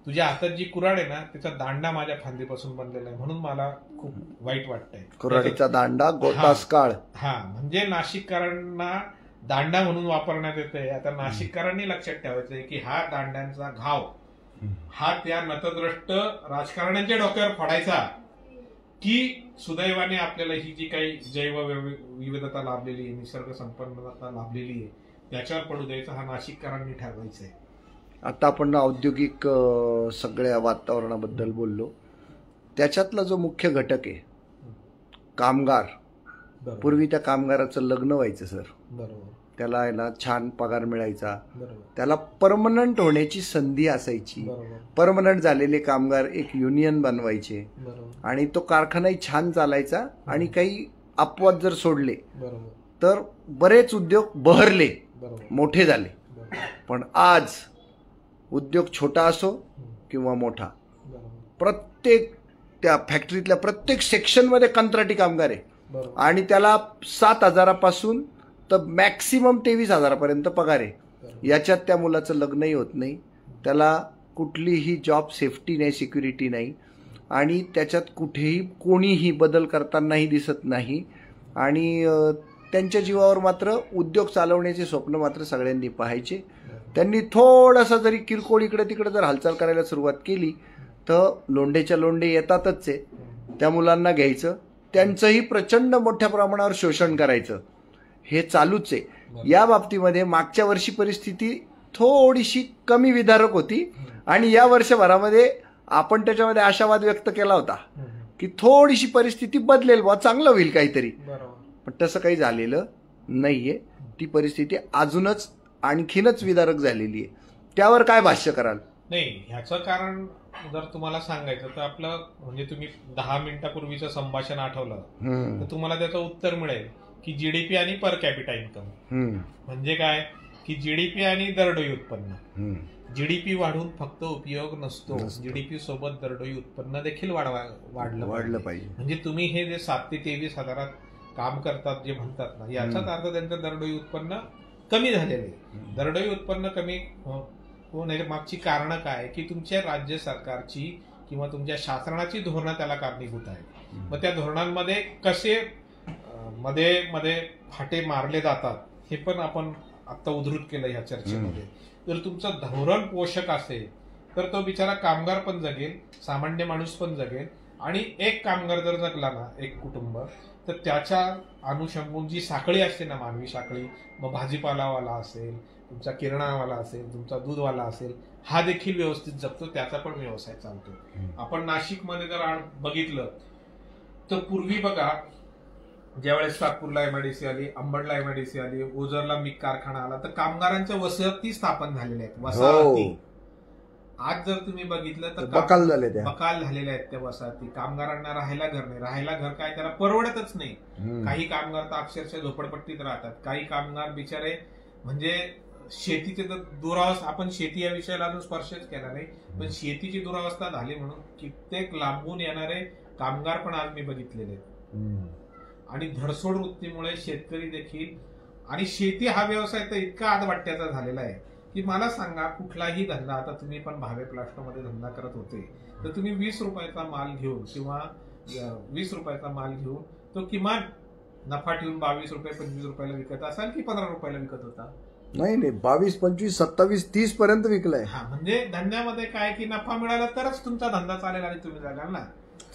तुझ्या हातात जी कुऱ्हाड आहे ना त्याचा दांडा माझ्या खांदीपासून बनलेला आहे, म्हणून मला खूप वाईट वाटतंय. कुऱ्हाडीचा दांडा गोतास काळ. हा, म्हणजे नाशिककरांना दांडा म्हणून वापरण्यात येते. आता नाशिककरांनी लक्षात ठेवायचंय की हा दांड्यांचा घाव हा त्या नतद्रष्ट राजकारण्यांच्या डोक्यावर फोडायचा की सुदैवाने आपल्याला ही जी काही जैव विविधता लाभलेली आहे, निसर्ग संपन्नता लाभलेली आहे, त्याच्यावर पडू द्यायचा हा नाशिककरांनी ठरवायचंय. आता आपण औद्योगिक सगळ्या वातावरणाबद्दल बोललो, त्याच्यातला जो मुख्य घटक आहे कामगार. पूर्वी त्या कामगाराचं लग्न व्हायचं सर, बरोबर, त्याला आहे ना छान पगार मिळायचा, बरोबर, त्याला परमनंट होण्याची संधी असायची. बरोबर, परमनंट झालेले कामगार एक युनियन बनवायचे बरोबर, आणि तो कारखानाही छान चालायचा. आणि काही अपवाद जर सोडले बरोबर, तर बरेच उद्योग बहरले, बरोबर, मोठे झाले. बरोबर, पण आज उद्योग छोटा असो किंवा मोठा, बरोबर, प्रत्येक त्या फॅक्टरीतल्या प्रत्येक सेक्शनमध्ये कंत्राटी कामगार आहे. बरोबर, आणि त्याला 7,000पासून तर मॅक्सिमम 23,000पर्यंत पगार आहे. बरोबर. याच्यात त्या मुलाचं लग्नही होत नाही, त्याला कुठलीही जॉब सेफ्टी नाही, सिक्युरिटी नाही, आणि त्याच्यात कुठेही कोणीही बदल करतानाही दिसत नाही. आणि त्यांच्या जीवावर मात्र उद्योग चालवण्याचे स्वप्न मात्र सगळ्यांनी पाहायचे. त्यांनी थोडासा जरी किरकोळ इकडे तिकडे जर हालचाल करायला सुरुवात केली तर लोंढेच्या लोंढे येतातच आहे. त्या मुलांना घ्यायचं, त्यांचंही प्रचंड मोठ्या प्रमाणावर शोषण करायचं, हे चालूच आहे. या बाबतीमध्ये मागच्या वर्षी परिस्थिती थोडीशी कमी विदारक होती आणि या वर्षभरामध्ये आपण त्याच्यामध्ये आशावाद व्यक्त केला होता की थोडीशी परिस्थिती बदलेल, बा चांगलं होईल काहीतरी. पण तसं काही झालेलं नाहीये. ती परिस्थिती अजूनच आणखीनच विदारक झालेली आहे. त्यावर काय भाष्य कराल? नाही, ह्याचं कारण जर तुम्हाला सांगायचं तर आपलं म्हणजे तुम्ही 10 मिनिटापूर्वीचं संभाषण आठवलं तर तुम्हाला त्याचं उत्तर मिळेल की जीडीपी आणि पर कॅपिटा इन्कम. म्हणजे काय की जीडीपी आणि दरडोई उत्पन्न. जीडीपी वाढून फक्त उपयोग नसतो, जीडीपी सोबत दरडोई उत्पन्न देखील वाढलं पाहिजे. म्हणजे तुम्ही हे जे 7 ते 23 हजारात काम करतात जे म्हणतात ना, याचाच अर्थ त्यांचं दरडोई उत्पन्न कमी झालेलं आहे. दरडोई उत्पन्न कमी होण्याच्या मागची कारणं काय की तुमच्या राज्य सरकारची किंवा तुमच्या शासनाची धोरणं त्याला कारणीभूत आहेत. मग त्या धोरणांमध्ये कसे मध्ये मध्ये फाटे मारले जातात हे पण आपण आता उद्धृत केलं ह्या चर्चेमध्ये. जर तुमचं धोरण पोषक असेल तर तो बिचारा कामगार पण जगेल, सामान्य माणूस पण जगेल. आणि एक कामगार जर जगला ना, एक कुटुंब, तर त्याच्या अनुषंगून जी साखळी असते ना, मानवी साखळी, मग भाजीपालावाला असेल, तुमचा किराणावाला असेल, तुमचा दूधवाला असेल, हा देखील व्यवस्थित जगतो, त्याचा पण व्यवसाय चालतो. आपण नाशिकमध्ये जर बघितलं तर पूर्वी बघा, ज्यावेळेस नागपूरला एमआयडीसी आली, अंबडला एमआयडीसी आली, ओझरला मिग कारखाना आला, तर कामगारांच्या वसाहती स्थापन झालेल्या आहेत. वसाहती आज जर तुम्ही बघितलं तर बकाल झालेल्या आहेत त्या वसाहती. कामगारांना राहायला घर नाही. राहायला घर काय, त्याला परवडतच नाही. काही कामगार तर अक्षरशः झोपडपट्टीत राहतात. काही कामगार बिचारे म्हणजे शेतीचे तर दुरावस्था, आपण शेती या विषयाला अजून स्पर्शच केला नाही, पण शेतीची दुरावस्था झाली म्हणून कित्येक लांबून येणारे कामगार पण आज मी बघितलेले आहेत. आणि धडसोड वृत्तीमुळे शेतकरी देखील, आणि शेती हा व्यवसाय तर इतका आदवाट्याचा झालेला आहे की मला सांगा, कुठलाही धंदा, आता तुम्ही पण भावे प्लास्टरमध्ये धंदा करत होते, तर तुम्ही 20 रुपयाचा माल घेऊन किंवा 20 रुपयाचा माल घेऊन तो किमान नफा ठेवून 22 रुपये 25 रुपयाला विकत असाल की 15 रुपयाला विकत होता? नाही, 22, 25, 27, 30 पर्यंत विकलाय. हा, म्हणजे धंद्यामध्ये काय की नफा मिळाला तरच तुमचा धंदा चालेल आणि तुम्ही जगाल ना.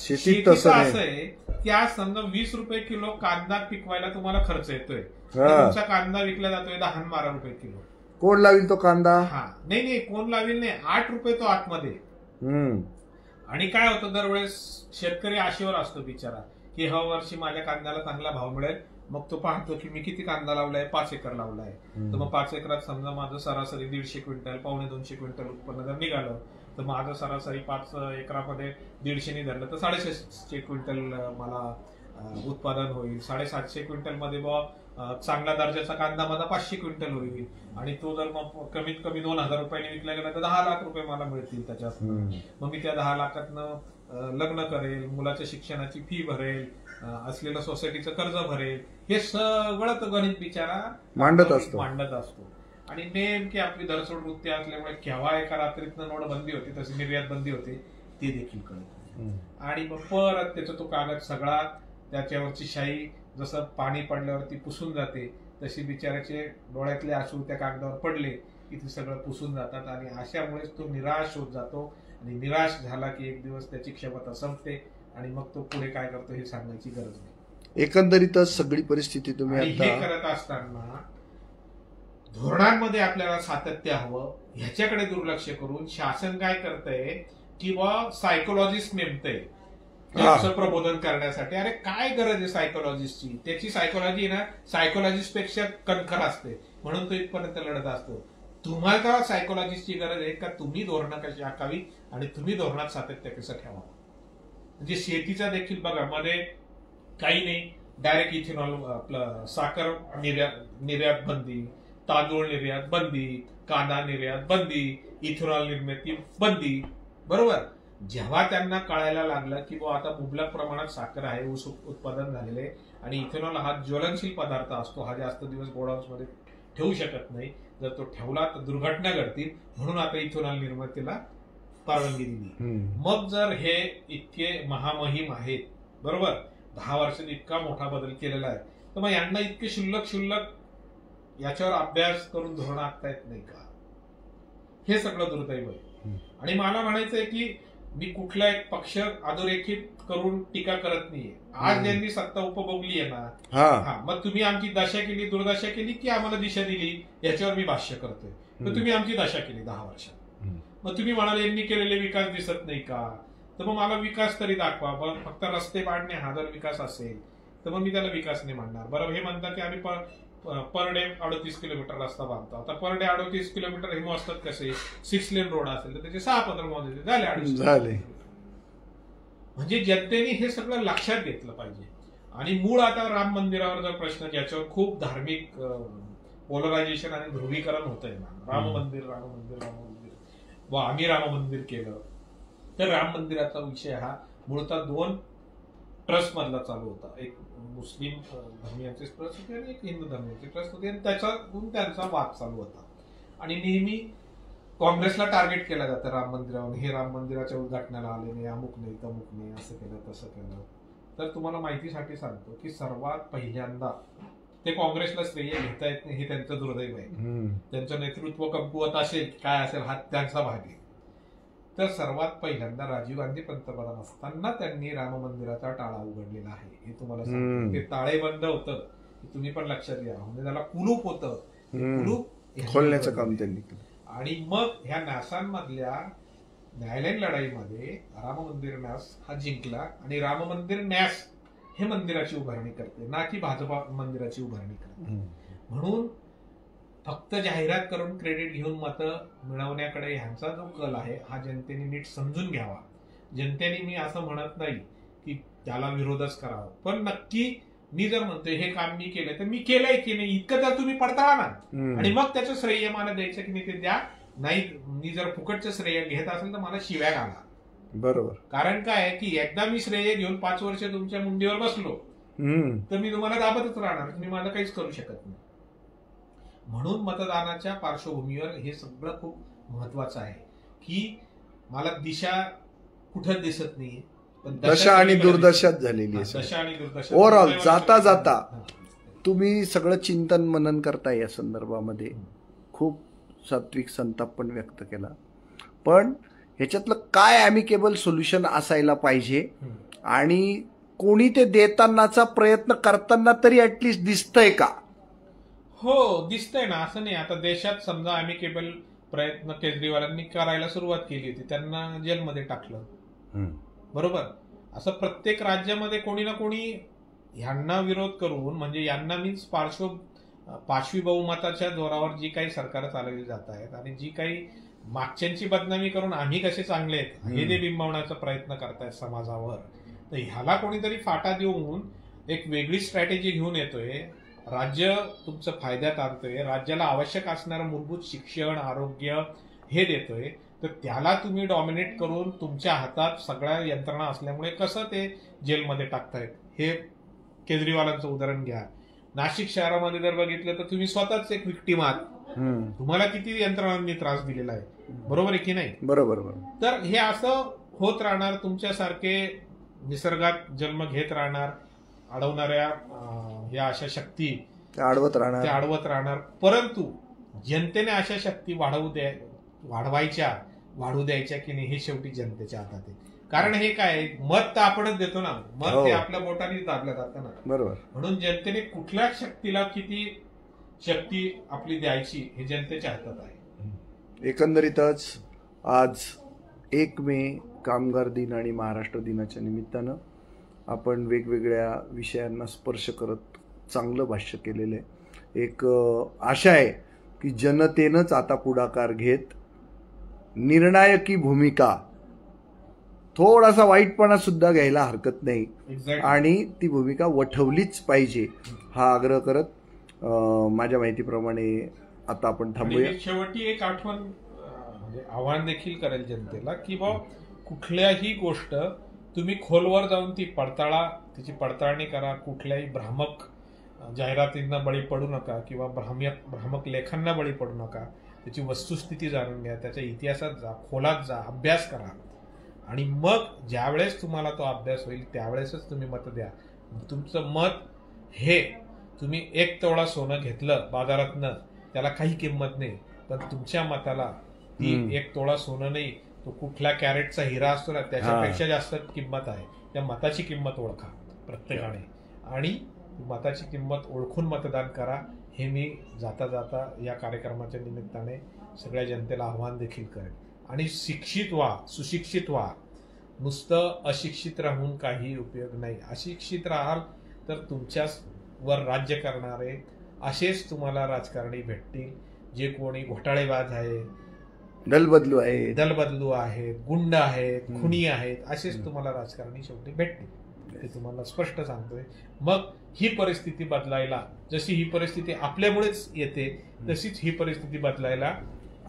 शेतीत तसं आहे की आज समजा 20 रुपये किलो कांदा पिकवायला तुम्हाला खर्च येतोय, तुमचा कांदा विकला जातोय 10-12 रुपये किलो. कोण लावील तो कांदा? हा, नाही, कोण लावील नाही, 8 रुपये तो आतमध्ये. आणि काय होतं, दरवेळेस शेतकरी आशेवर असतो बिचारा की ह्या वर्षी माझ्या कांद्याला चांगला भाव मिळेल. मग तो पाहतो की मी किती कांदा लावलाय, 5 एकर लावलाय, तर मग 5 एकरात समजा माझं सरासरी 150 क्विंटल, 1.25 क्विंटल उत्पन्न जर निघालं, तर माझं सरासरी 5 एकरामध्ये 150 धरलं तर 750 क्विंटल मला उत्पादन होईल. 750 क्विंटल मध्ये चांगल्या दर्जाचा कांदा माझा 500 क्विंटल होईल. आणि तो जर मग कमीत कमी 2,000 रुपयांनी विकला गेला तर 10 लाख रुपये मला मिळतील त्याच्यात. मग मी त्या 10 लाखातनं लग्न करेल, मुलाच्या शिक्षणाची फी भरेल, असलेलं सोसायटीचं कर्ज भरेल, हे सगळं तो गणित बिचारा मांडत असतो. आणि नेमकी आपली धरसोड वृत्ती असल्यामुळे केव्हा एका रात्रीतनं नोटबंदी होती तशी निर्यात बंदी होते ते देखील कळत नाही. आणि मग परत त्याचा तो कागद सगळा त्याच्यावरची शाई जसं पाणी पडल्यावरती पुसून जाते तशी बिचाराचे डोळ्यातले अश्रू त्या कागदावर पडले की ते सगळं पुसून जातात आणि अशामुळेच तो निराश होत जातो आणि निराश झाला की एक दिवस त्याची क्षमता संपते आणि मग तो पुढे काय करतो हे सांगायची गरज नाही. एकंदरीतच सगळी परिस्थिती तुम्ही हे आता करत असताना धोरणांमध्ये आपल्याला सातत्य हवं ह्याच्याकडे दुर्लक्ष करून शासन काय करतंय किंवा सायकोलॉजिस्ट नेमतंय त्यांचं प्रबोधन करण्यासाठी. अरे काय गरज आहे सायकोलॉजिस्टची, त्याची सायकोलॉजी ना सायकोलॉजिस्ट पेक्षा कणखर असते म्हणून तो इथपर्यंत लढत असतो. तुम्हाला सायकोलॉजिस्टची गरज आहे का तुम्ही धोरणं कशी आखावी आणि तुम्ही धोरणात सातत्य कसं ठेवावं. म्हणजे शेतीचा देखील बघा मध्ये काही नाही डायरेक्ट इथेनॉल आपलं साखर निर्यात बंदी, तांदूळ निर्यात बंदी, कांदा निर्यात बंदी, इथेनॉल निर्मिती बंदी. बरोबर. जेव्हा त्यांना कळायला लागलं की आता मुबलक प्रमाणात साखर आहे, ऊस उत्पादन झालेले आणि इथेनॉल हा ज्वलनशील पदार्थ असतो, हा जास्त दिवस गोडाऊन्स मध्ये ठेवू शकत नाही, जर तो ठेवला तर दुर्घटना घडतील म्हणून आता इथेनॉल निर्मितीला परवानगी दिली. मग जर हे इतके महामहिम आहेत बरोबर 10 वर्षात इतका मोठा बदल केलेला आहे तर मग यांना इतके क्षुल्लक याच्यावर अभ्यास करून धोरण आखता येत नाही का. हे सगळं दुर्दैव आहे. आणि मला म्हणायचंय की मी कुठला एक पक्ष अधोरेखित करून टीका करत नाहीये. आज ज्यांनी सत्ता उपभोगली आहे ना, मग तुम्ही आमची दशा केली दुर्दशा केली की आम्हाला दिशा दिली याच्यावर मी भाष्य करतोय. तर तुम्ही आमची दशा केली 10 वर्षात. मग तुम्ही म्हणाले यांनी केलेले विकास दिसत नाही का, तर मग मला विकास तरी दाखवा. मग फक्त रस्ते पाडणे हा जर विकास असेल तर मग मी त्याला विकास नाही म्हणणार. बरं हे म्हणतात की आम्ही पर डे 38 किलोमीटर रस्ता बांधतो. आता पर डे 38 किलोमीटर हे मोजतात कसे, 6 लेन रोड असेल तर त्याचे 6 पत्र मोजायचे झाले. म्हणजे जनतेने हे सगळं लक्षात घेतलं पाहिजे. आणि मूळ आता राम मंदिरावर जर प्रश्न ज्याच्यावर खूप धार्मिक पोलरायझेशन आणि ध्रुवीकरण होतंय ना, राम मंदिर व आम्ही राम मंदिर केलं तर राम मंदिराचा विषय हा मूळतः 2 ट्रस्ट मधला चालू होता. एक मुस्लिम धर्मियांचे ट्रस्ट होते आणि एक हिंदू धर्मियांचे ट्रस्ट होते आणि त्याच्यातून त्यांचा वाद चालू होता. आणि नेहमी काँग्रेसला टार्गेट केलं जातं राम मंदिरावर, हे राम मंदिराच्या उद्घाटनाला आले नाही, अमुक नाही तमुक नाही, असं केलं तसं केलं. तर तुम्हाला माहितीसाठी सांगतो की सर्वात पहिल्यांदा ते काँग्रेसला श्रेय घेता येत नाही हे त्यांचं दुर्दैव आहे. त्यांचं नेतृत्व कमकुवत असेल काय असेल हा त्यांचा भाग आहे. तर सर्वात पहिल्यांदा राजीव गांधी पंतप्रधान असताना त्यांनी राम मंदिराचा टाळा उघडलेला आहे हे तुम्हाला सांगतो. ते ताळेबंद होतं तुम्ही पण लक्षात घ्या. म्हणजे त्याला कुलूप होतं, कुलूप खोलण्याचं काम त्यांनी केलं. आणि मग ह्या न्यासांमधल्या न्यायालयीन लढाईमध्ये राम मंदिर न्यास हा जिंकला आणि राम मंदिर न्यास हे मंदिराची उभारणी करते ना की भाजपा मंदिराची उभारणी करते. म्हणून फक्त जाहिरात करून क्रेडिट घेऊन मतं मिळवण्याकडे ह्यांचा जो कल आहे हा जनतेने नीट समजून घ्यावा. जनतेने मी असं म्हणत नाही की त्याला विरोधच करावा, पण नक्की मी जर म्हणतोय हे काम मी केलंय तर मी केलंय की नाही इतकं तर तुम्ही पडताळा ना. आणि मग त्याचं श्रेय मला द्यायचं की मी ते द्या. नाही मी जर फुकटचं श्रेय घेत असेल तर मला शिव्या घाला. बरोबर. कारण काय की एकदा मी श्रेय घेऊन 5 वर्ष तुमच्या मुंडीवर बसलो तर मी तुम्हाला दाबतच राहणार, तुम्ही मला काहीच करू शकत नाही. म्हणून मतदानाच्या पार्श्वभूमीवर हे सगळं खूप महत्वाचं आहे की मला दिशा कुठं दिसत नाहीये, पण दशा आणि दुर्दशाच झालेली आहे. दशा आणि दुर्दशा ओव्हरऑल जाता जाता तुम्ही सगळं चिंतन मनन करताय या संदर्भामध्ये. खूप सात्विक संताप पण व्यक्त केला. पण ह्याच्यातलं काय ॲमिकेबल सोल्युशन असायला पाहिजे आणि कोणी ते देतानाचा प्रयत्न करताना तरी ऍटलिस्ट दिसतंय का? हो दिसतंय ना. असं नाही आता देशात समजा ॲमिकेबल प्रयत्न केजरीवालांनी करायला सुरुवात केली होती, त्यांना जेलमध्ये टाकलं बरोबर. असं प्रत्येक राज्यामध्ये कोणी ना कोणी ह्यांना विरोध करून म्हणजे यांना मीन्स पाशवी बहुमताच्या जोरावर जी काही सरकार चालवली जात आहेत आणि जी काही मागच्यांची बदनामी करून आम्ही कसे चांगले आहेत हे ते बिंबवण्याचा प्रयत्न करतायत समाजावर. तर ह्याला कोणीतरी फाटा देऊन एक वेगळी स्ट्रॅटेजी घेऊन येतोय. राज्य तुमचं फायद्यात आणतोय, राज्याला आवश्यक असणारं मूलभूत शिक्षण आरोग्य हे देतोय, तर त्याला तुम्ही डॉमिनेट करून तुमच्या हातात सगळ्या यंत्रणा असल्यामुळे कसं ते जेलमध्ये टाकतायत. हे केजरीवालांचं उदाहरण घ्या. नाशिक शहरामध्ये जर बघितलं तर तुम्ही स्वतःच एक विक्टीम आहात. तुम्हाला किती यंत्रणांनी त्रास दिलेला आहे, बरोबर आहे की नाही? बरोबर. तर हे असं होत राहणार. तुमच्यासारखे निसर्गात जन्म घेत राहणार, अडवणाऱ्या या अशा शक्ती अडवत राहणार. परंतु जनतेने अशा शक्ती वाढू द्यायच्या की नाही हे शेवटी जनतेच्या हातात आहे. कारण हे काय, मत तर आपणच देतो ना, मत ते आपल्या बोटाने दाबलं जातं ना. बरोबर. म्हणून जनतेने कुठल्या शक्तीला किती शक्ती आपली द्यायची हे जनतेच्या हातात आहे. एकंदरीतच आज 1 मे कामगार दिन आणि महाराष्ट्र दिनाच्या निमित्तानं आपण वेगवेगळ्या विषयांना स्पर्श करत चांगलं भाष्य केलेलं आहे. एक आशा आहे की जनतेनंच आता पुढाकार घेत निर्णायकी भूमिका, थोडासा वाईटपणा सुद्धा घ्यायला हरकत नाही आणि ती भूमिका वठवलीच पाहिजे हा आग्रह करत माझ्या माहितीप्रमाणे आता आपण थांबूया. शेवटी एक आठवण म्हणजे आव्हान देखील करेल जनतेला की बा कुठल्याही गोष्ट तुम्ही खोलवर जाऊन तिची पडताळणी करा. कुठल्याही भ्रामक जाहिरातींना बळी पडू नका किंवा भ्रामक लेखांना बळी पडू नका. त्याची वस्तुस्थिती जाणून घ्या, त्याच्या इतिहासात जा, खोलात जा, अभ्यास करा आणि मग ज्यावेळेस तुम्हाला तो अभ्यास होईल त्यावेळेसच तुम्ही मत द्या. तुमचं मत हे तुम्ही 1 तोळा सोनं घेतलं बाजारातनं, त्याला काही किंमत नाही, पण तुमच्या मताला ती 1 तोळा सोनं नाही, तो कुठल्या कॅरेटचा हिरा असतो ना त्याच्यापेक्षा जास्त किंमत आहे. त्या मताची किंमत ओळखा प्रत्येकाने आणि मताची किंमत ओळखून मतदान करा. हे मी जाता जाता या कार्यक्रमाच्या निमित्ताने सगळ्या जनतेला आव्हान देखील करेन. आणि शिक्षित व्हा, सुशिक्षित व्हा. नुसतं अशिक्षित राहून काही उपयोग नाही. अशिक्षित राहाल तर तुमच्यावर राज्य करणारे असेच तुम्हाला राजकारणी भेटतील, जे कोणी घोटाळेबाज आहे, दलबदलू आहेत, गुंड आहेत, खुनी आहेत, असेच तुम्हाला राजकारणी शेवटी भेटतील. ते तुम्हाला स्पष्ट सांगतोय. मग ही परिस्थिती बदलायला, जशी ही परिस्थिती आपल्यामुळेच येते तशीच ही परिस्थिती बदलायला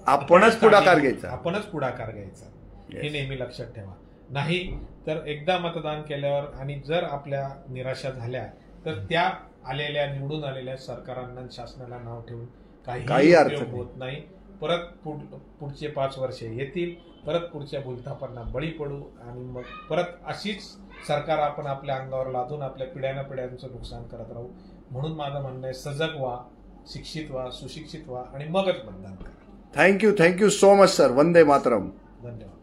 आपणच पुढाकार घ्यायचा. हे नेहमी लक्षात ठेवा. नाही तर एकदा मतदान केल्यावर आणि जर आपल्या निराशा झाल्या तर त्या निवडून आलेल्या सरकारांना, शासनाला नाव ठेवून काही उपयोग होत नाही. परत पुढचे 5 वर्ष येतील, परत पुढच्या भूलथापांना बळी पडू आणि मग परत अशीच सरकार आपण आपल्या अंगावर लादून आपल्या पिढ्यानपिढ्यांचं नुकसान करत राहू. म्हणून माझं म्हणणं आहे, सजग व्हा, शिक्षित व्हा, सुशिक्षित व्हा आणि मगच मतदान करा. Thank you so much sir. Vande Mataram. धन्यवाद.